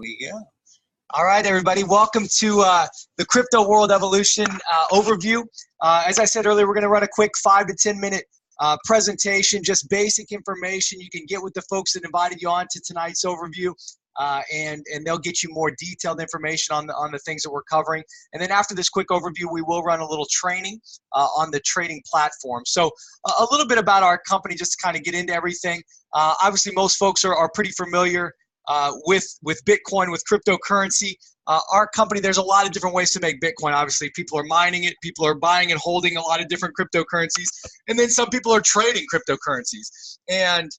We go. All right, everybody. Welcome to the Crypto World Evolution overview. As I said earlier, we're going to run a quick 5 to 10 minute presentation, just basic information you can get with the folks that invited you on to tonight's overview, and they'll get you more detailed information on the things that we're covering. And then after this quick overview, we will run a little training on the trading platform. So a little bit about our company, just to kind of get into everything. Obviously, most folks are pretty familiar with Bitcoin, with cryptocurrency. Our company, there's a lot of different ways to make Bitcoin. Obviously, people are mining it, people are buying and holding a lot of different cryptocurrencies, and then some people are trading cryptocurrencies. And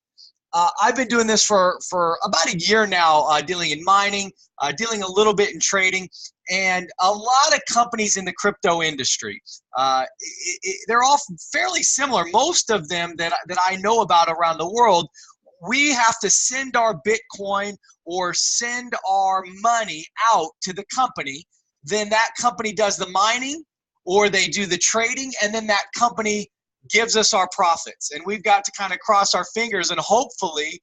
I've been doing this for about a year now, dealing in mining, dealing a little bit in trading, and a lot of companies in the crypto industry. They're all fairly similar. Most of them that I know about around the world, we have to send our Bitcoin or send our money out to the company. Then that company does the mining or they do the trading, and then that company gives us our profits. And we've got to kind of cross our fingers and hopefully,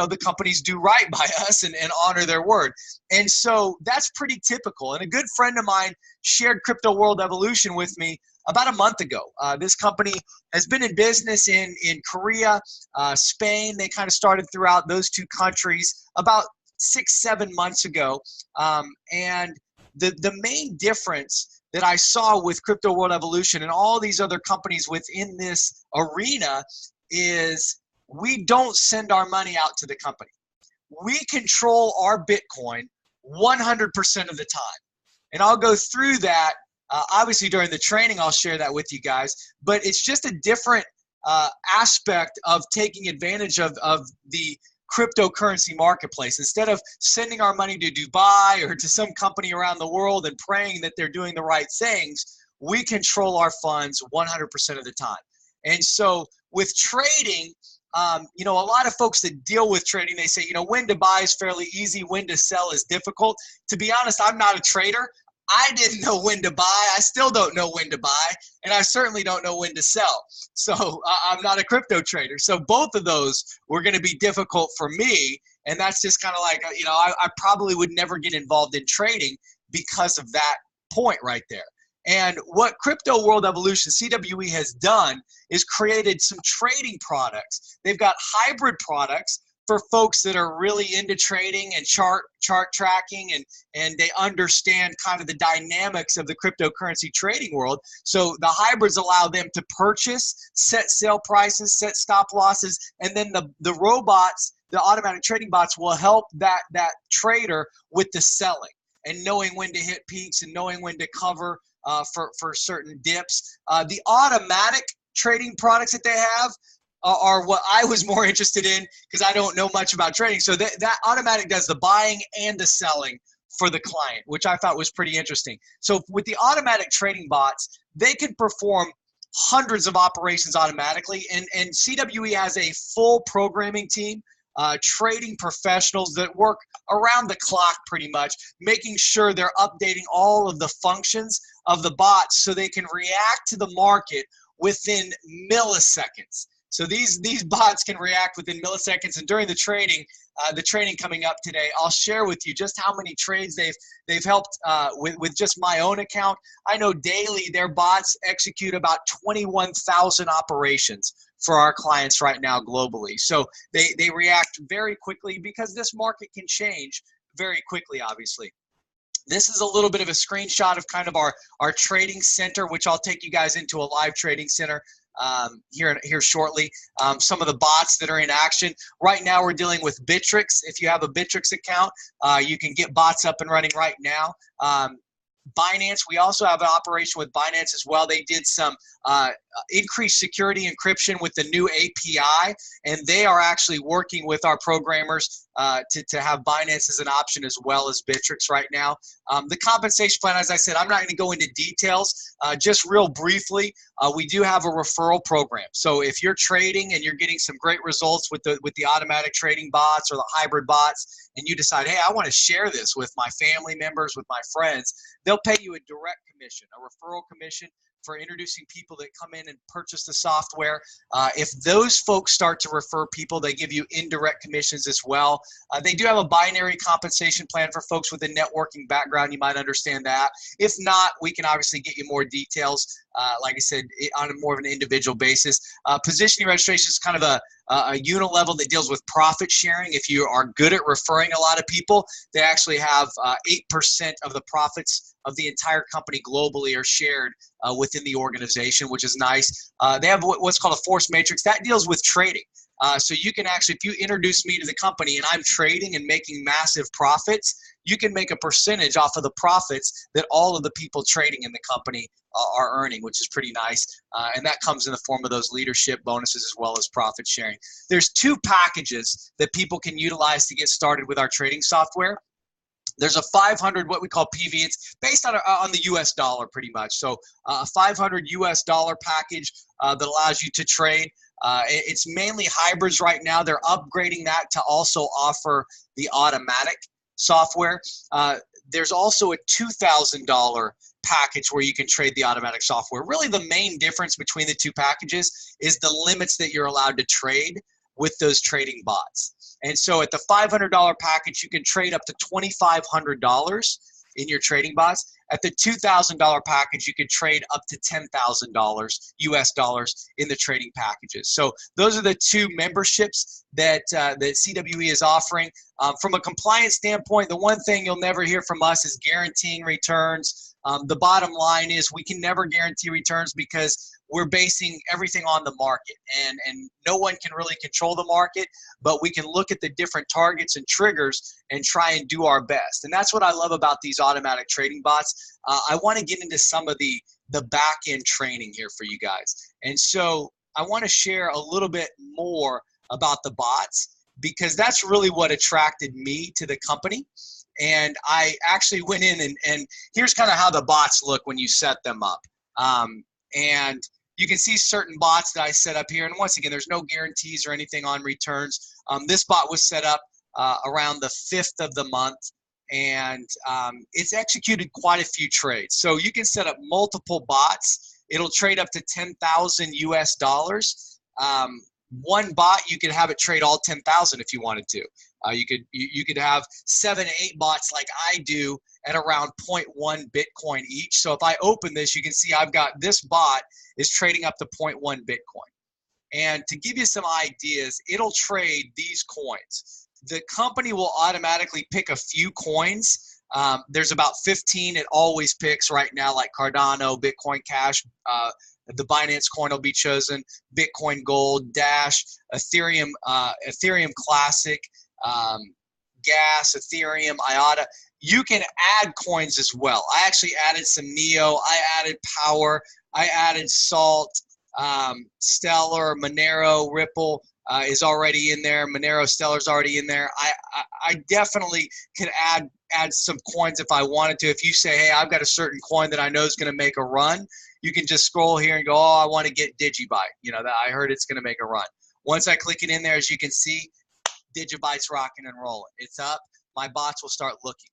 the companies do right by us and honor their word. And so that's pretty typical. And a good friend of mine shared Crypto World Evolution with me about a month ago. This company has been in business in Korea, Spain. They kind of started throughout those two countries about 6-7 months ago. And the main difference that I saw with Crypto World Evolution and all these other companies within this arena is we don't send our money out to the company. We control our Bitcoin 100% of the time. And I'll go through that. Obviously, during the training, I'll share that with you guys. But it's just a different aspect of taking advantage of the cryptocurrency marketplace. Instead of sending our money to Dubai or to some company around the world and praying that they're doing the right things, we control our funds 100% of the time. And so with trading, a lot of folks that deal with trading, they say, when to buy is fairly easy, when to sell is difficult. To be honest, I'm not a trader. I didn't know when to buy. I still don't know when to buy, and I certainly don't know when to sell. So I'm not a crypto trader. So both of those were going to be difficult for me, and that's just kind of like, I probably would never get involved in trading because of that point right there. And what Crypto World Evolution, CWE, has done is created some trading products. They've got hybrid products for folks that are really into trading and chart tracking, and they understand kind of the dynamics of the cryptocurrency trading world. So the hybrids allow them to purchase, set sale prices, set stop losses, and then the robots, the automatic trading bots, will help that trader with the selling and knowing when to hit peaks and knowing when to cover for certain dips. The automatic trading products that they have are what I was more interested in because I don't know much about trading. So that automatic does the buying and the selling for the client, which I thought was pretty interesting. So with the automatic trading bots, they can perform hundreds of operations automatically. And CWE has a full programming team, trading professionals that work around the clock pretty much, making sure they're updating all of the functions of the bots so they can react to the market within milliseconds. So these bots can react within milliseconds, and during the training coming up today, I'll share with you just how many trades they've helped with just my own account. I know daily their bots execute about 21,000 operations for our clients right now globally. So they react very quickly because this market can change very quickly, obviously. This is a little bit of a screenshot of kind of our trading center, which I'll take you guys into a live trading center here shortly. Some of the bots that are in action. Right now we're dealing with Bittrex. If you have a Bittrex account, you can get bots up and running right now. Binance, we also have an operation with Binance as well. They did some increased security encryption with the new API, and they are actually working with our programmers to have Binance as an option as well as Bittrex right now. The compensation plan, as I said, I'm not going to go into details. Just real briefly, we do have a referral program. So if you're trading and you're getting some great results with the automatic trading bots or the hybrid bots, and you decide, hey, I want to share this with my family members, with my friends, they'll pay you a direct commission, a referral commission for introducing people that come in and purchase the software. If those folks start to refer people, they give you indirect commissions as well. They do have a binary compensation plan for folks with a networking background. You might understand that. If not, we can obviously get you more details. Like I said, on a more of an individual basis. Positioning registration is kind of a unilevel that deals with profit sharing. If you are good at referring a lot of people, they actually have 8% of the profits of the entire company globally are shared within the organization, which is nice. They have what's called a force matrix that deals with trading. So you can actually, if you introduce me to the company and I'm trading and making massive profits, you can make a percentage off of the profits that all of the people trading in the company are earning, which is pretty nice. And that comes in the form of those leadership bonuses as well as profit sharing. There's two packages that people can utilize to get started with our trading software. There's a 500, what we call PV. It's based on the US dollar pretty much. So a 500 US dollar package that allows you to trade. It's mainly hybrids right now. They're upgrading that to also offer the automatic software. There's also a $2,000 package where you can trade the automatic software. Really the main difference between the two packages is the limits that you're allowed to trade with those trading bots. And so at the $500 package, you can trade up to $2,500 in your trading bots. At the $2,000 package, you can trade up to $10,000 US dollars in the trading packages. So those are the two memberships that CWE is offering. From a compliance standpoint, the one thing you'll never hear from us is guaranteeing returns. The bottom line is we can never guarantee returns because we're basing everything on the market, and no one can really control the market, but we can look at the different targets and triggers and try and do our best. And that's what I love about these automatic trading bots. I want to get into some of the back end training here for you guys. And so I want to share a little bit more about the bots because that's really what attracted me to the company. And I actually went in and here's kind of how the bots look when you set them up. And you can see certain bots that I set up here. And once again, there's no guarantees or anything on returns. This bot was set up around the 5th of the month. And it's executed quite a few trades. So you can set up multiple bots. It'll trade up to 10,000 US dollars. One bot, you could have it trade all 10,000 if you wanted to. You could have 7 to 8 bots like I do at around 0.1 Bitcoin each. So if I open this, you can see I've got this bot is trading up to 0.1 Bitcoin. And to give you some ideas, it'll trade these coins. The company will automatically pick a few coins. There's about 15 it always picks right now, like Cardano, Bitcoin Cash, the Binance coin will be chosen, Bitcoin Gold, Dash, Ethereum, Ethereum Classic, Gas, Ethereum, IOTA. You can add coins as well. I actually added some Neo. I added Power. I added Salt, Stellar, Monero, Ripple is already in there. Monero, Stellar's already in there. I definitely could add some coins if I wanted to. If you say, hey, I've got a certain coin that I know is going to make a run, you can just scroll here and go, oh, I want to get Digibyte. You know, that I heard it's going to make a run. Once I click it in there, as you can see, Digibyte's rocking and rolling. It's up. My bots will start looking.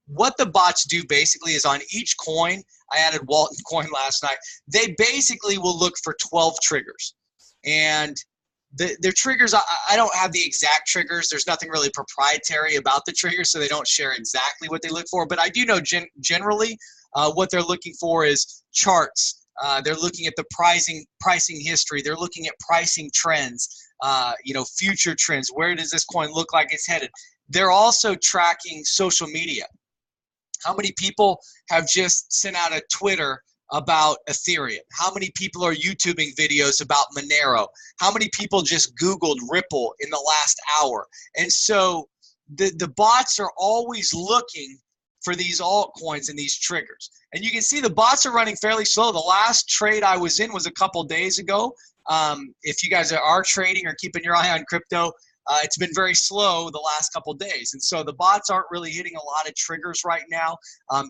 What the bots do basically is on each coin, I added Walton coin last night, they basically will look for 12 triggers. And their triggers, I don't have the exact triggers. There's nothing really proprietary about the triggers, so they don't share exactly what they look for. But I do know generally what they're looking for is charts. They're looking at the pricing history. They're looking at pricing trends, future trends. Where does this coin look like it's headed? They're also tracking social media. How many people have just sent out a Twitter about Ethereum? How many people are YouTubing videos about Monero? How many people just Googled Ripple in the last hour? And so the bots are always looking for these altcoins and these triggers. And you can see the bots are running fairly slow. The last trade I was in was a couple days ago. If you guys are trading or keeping your eye on crypto, it's been very slow the last couple days. And so the bots aren't really hitting a lot of triggers right now.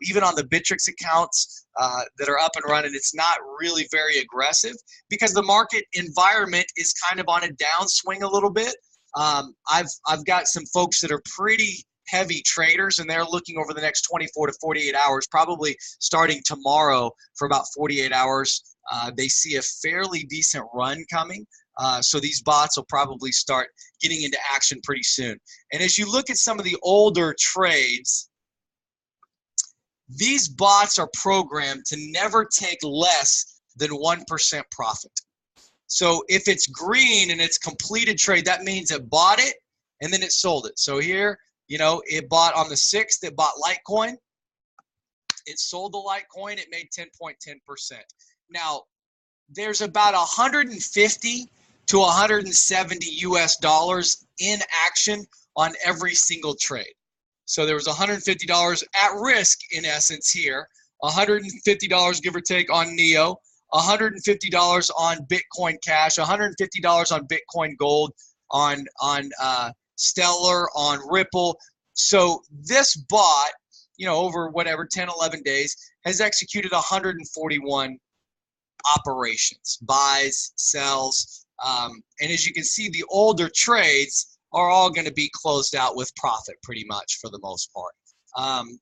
Even on the Bittrex accounts that are up and running, it's not really very aggressive because the market environment is kind of on a downswing a little bit. I've got some folks that are pretty heavy traders, and they're looking over the next 24 to 48 hours, probably starting tomorrow for about 48 hours. They see a fairly decent run coming. So these bots will probably start getting into action pretty soon. And as you look at some of the older trades, these bots are programmed to never take less than 1% profit. So if it's green and it's completed trade, that means it bought it and then it sold it. So here, you know, it bought on the 6th, it bought Litecoin. It sold the Litecoin, it made 10.10%. Now, there's about 150 to 170 US dollars in action on every single trade. So there was $150 at risk in essence here, $150 give or take on NEO, $150 on Bitcoin Cash, $150 on Bitcoin Gold, on Stellar, on Ripple. So this bot, you know, over whatever 10, 11 days has executed 141 operations, buys, sells, and as you can see, the older trades are all going to be closed out with profit pretty much for the most part.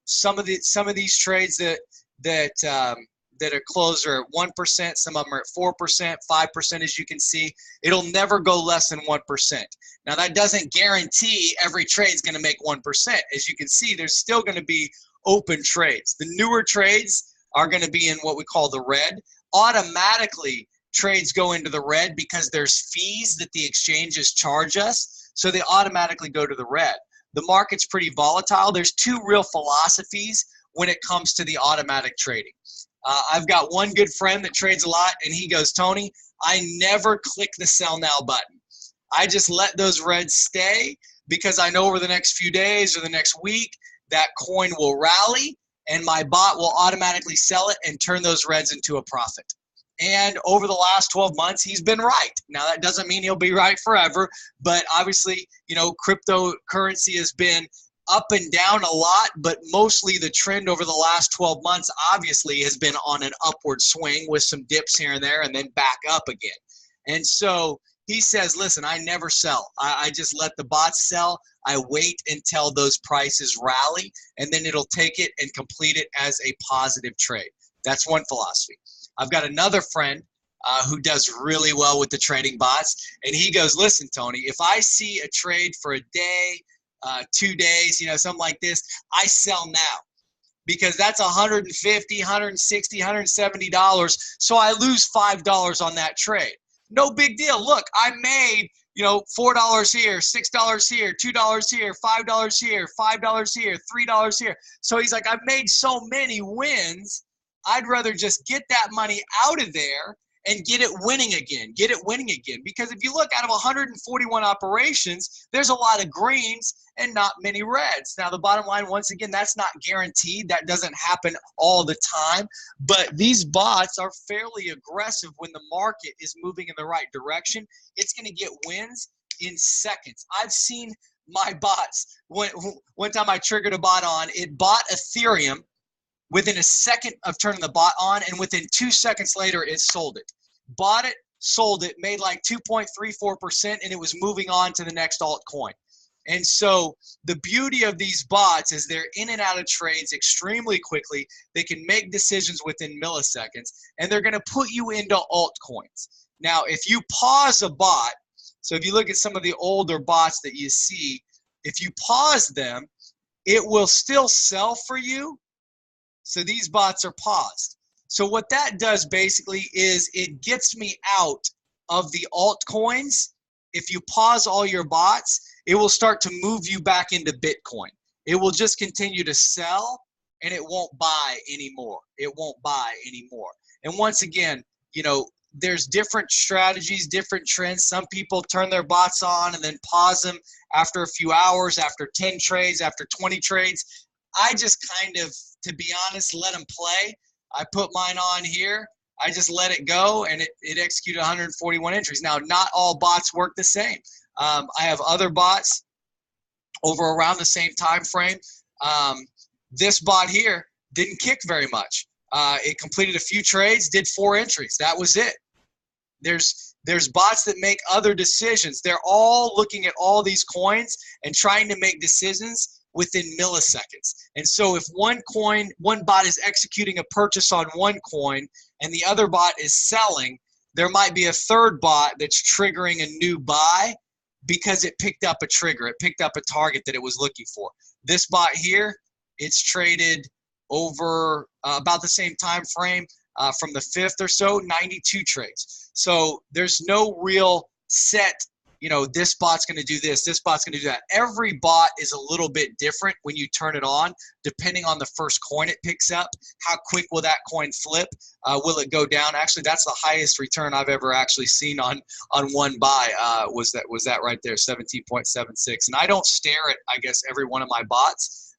Some of these trades that are closed are at 1%. Some of them are at 4%, 5%. As you can see, it'll never go less than 1%. Now that doesn't guarantee every trade is going to make 1%. As you can see, there's still going to be open trades. The newer trades are going to be in what we call the red. Automatically, trades go into the red because there's fees that the exchanges charge us, so they automatically go to the red. The market's pretty volatile. There's two real philosophies when it comes to the automatic trading. I've got one good friend that trades a lot, and he goes, Tony, I never click the sell now button. I just let those reds stay because I know over the next few days or the next week that coin will rally, and my bot will automatically sell it and turn those reds into a profit. And over the last 12 months, he's been right. Now, that doesn't mean he'll be right forever, but obviously, you know, cryptocurrency has been up and down a lot, but mostly the trend over the last 12 months obviously has been on an upward swing with some dips here and there and then back up again. And so he says, listen, I never sell. I just let the bots sell. I wait until those prices rally, and then it'll take it and complete it as a positive trade. That's one philosophy. I've got another friend who does really well with the trading bots, and he goes, listen, Tony, if I see a trade for a day, 2 days, you know, something like this, I sell now because that's $150, $160, $170. So I lose $5 on that trade. No big deal. Look, I made, you know, $4 here, $6 here, $2 here, $5 here, $5 here, $3 here. So he's like, I've made so many wins. I'd rather just get that money out of there and get it winning again, Because if you look, out of 141 operations, there's a lot of greens and not many reds. Now, the bottom line, once again, that's not guaranteed. That doesn't happen all the time. But these bots are fairly aggressive when the market is moving in the right direction. It's going to get wins in seconds. I've seen my bots. One time I triggered a bot on, it bought Ethereum within a second of turning the bot on, and within 2 seconds later, it sold it. Bought it, sold it, made like 2.34%, and it was moving on to the next altcoin. And so the beauty of these bots is they're in and out of trades extremely quickly. They can make decisions within milliseconds, and they're going to put you into altcoins. Now, if you pause a bot, so if you look at some of the older bots that you see, if you pause them, it will still sell for you. So these bots are paused. So what that does basically is it gets me out of the altcoins. If you pause all your bots, it will start to move you back into Bitcoin. It will just continue to sell, and it won't buy anymore. It won't buy anymore. And once again, you know, there's different strategies, different trends. Some people turn their bots on and then pause them after a few hours, after 10 trades, after 20 trades. I just kind of, to be honest, let them play. I put mine on here. I just let it go, and it executed 141 entries. Now, not all bots work the same. I have other bots over around the same time frame. This bot here didn't kick very much. It completed a few trades, did 4 entries. That was it. There's bots that make other decisions. They're all looking at all these coins and trying to make decisions within milliseconds. And so if one bot is executing a purchase on one coin and the other bot is selling, there might be a third bot that's triggering a new buy because it picked up a trigger. It picked up a target that it was looking for. This bot here, it's traded over about the same time frame from the 5th or so, 92 trades. So there's no real set, you know, this bot's going to do this bot's going to do that. Every bot is a little bit different when you turn it on, depending on the first coin it picks up. How quick will that coin flip? Will it go down? Actually, that's the highest return I've ever actually seen on one buy. Was that right there, 17.76. And I don't stare at, I guess, every one of my bots.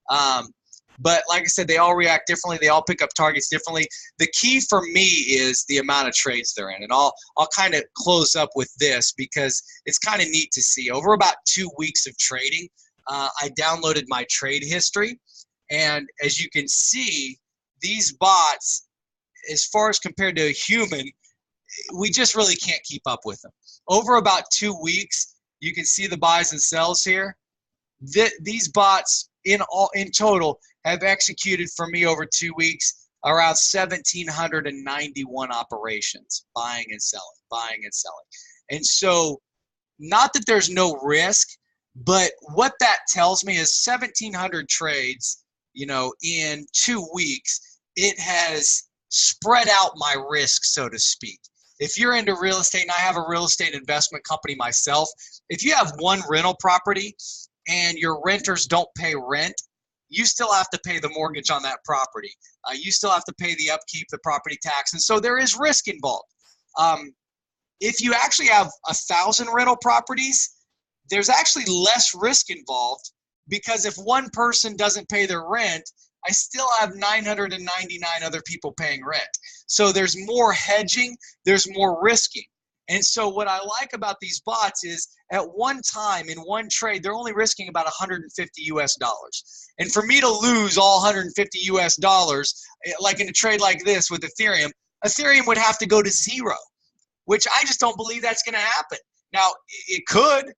But like I said, they all react differently. They all pick up targets differently. The key for me is the amount of trades they're in. And I'll kind of close up with this because it's kind of neat to see. Over about 2 weeks of trading, I downloaded my trade history. And as you can see, these bots, as far as compared to a human, we just really can't keep up with them. Over about 2 weeks, you can see the buys and sells here. These bots in total have executed for me over 2 weeks around 1,791 operations, buying and selling. And so, not that there's no risk, but what that tells me is 1,700 trades, you know, in 2 weeks, it has spread out my risk, so to speak. If you're into real estate, and I have a real estate investment company myself, if you have one rental property and your renters don't pay rent, you still have to pay the mortgage on that property. You still have to pay the upkeep, the property tax, and so there is risk involved. If you actually have 1,000 rental properties, there's actually less risk involved because if one person doesn't pay their rent, I still have 999 other people paying rent. So there's more hedging, there's more risking. And so what I like about these bots is at one time in one trade, they're only risking about 150 US dollars. And for me to lose all 150 US dollars, like in a trade like this with Ethereum, Ethereum would have to go to zero, which I just don't believe that's going to happen. Now, it could.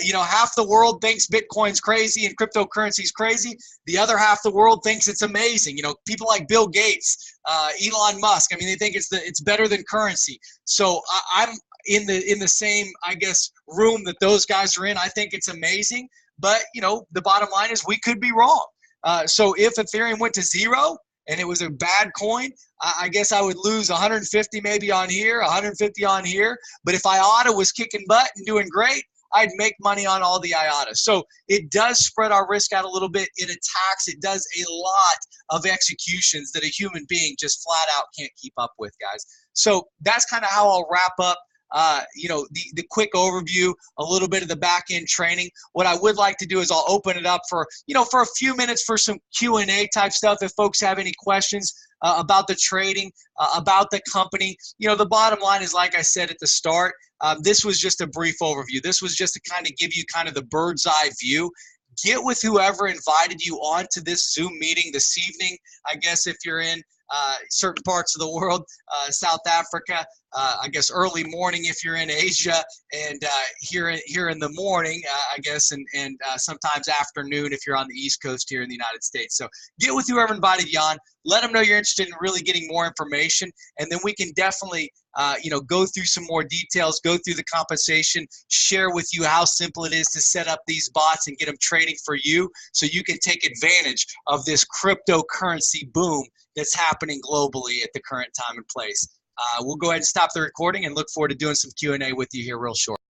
You know, half the world thinks Bitcoin's crazy and cryptocurrency's crazy. The other half the world thinks it's amazing. You know, people like Bill Gates, Elon Musk. I mean, they think it's better than currency. So I'm in the same, I guess, room that those guys are in. I think it's amazing. But you know, the bottom line is we could be wrong. So if Ethereum went to zero and it was a bad coin, I guess I would lose 150 maybe on here, 150 on here. But if IATA was kicking butt and doing great, I'd make money on all the IATA. So it does spread our risk out a little bit. It attacks. It does a lot of executions that a human being just flat out can't keep up with, guys. So that's kind of how I'll wrap up. You know, the quick overview, a little bit of the back end training. What I would like to do is I'll open it up for, you know, for a few minutes for some Q&A type stuff. If folks have any questions about the trading, about the company, you know, the bottom line is, like I said at the start, this was just a brief overview. This was just to kind of give you kind of the bird's eye view. Get with whoever invited you on to this Zoom meeting this evening. I guess if you're in certain parts of the world, South Africa, I guess early morning if you're in Asia, and here in the morning, I guess, and sometimes afternoon if you're on the East Coast here in the United States. So get with whoever invited you on. Let them know you're interested in really getting more information, and then we can definitely you know, go through some more details, go through the compensation, share with you how simple it is to set up these bots and get them trading for you so you can take advantage of this cryptocurrency boom that's happening globally at the current time and place. We'll go ahead and stop the recording and look forward to doing some Q&A with you here real short.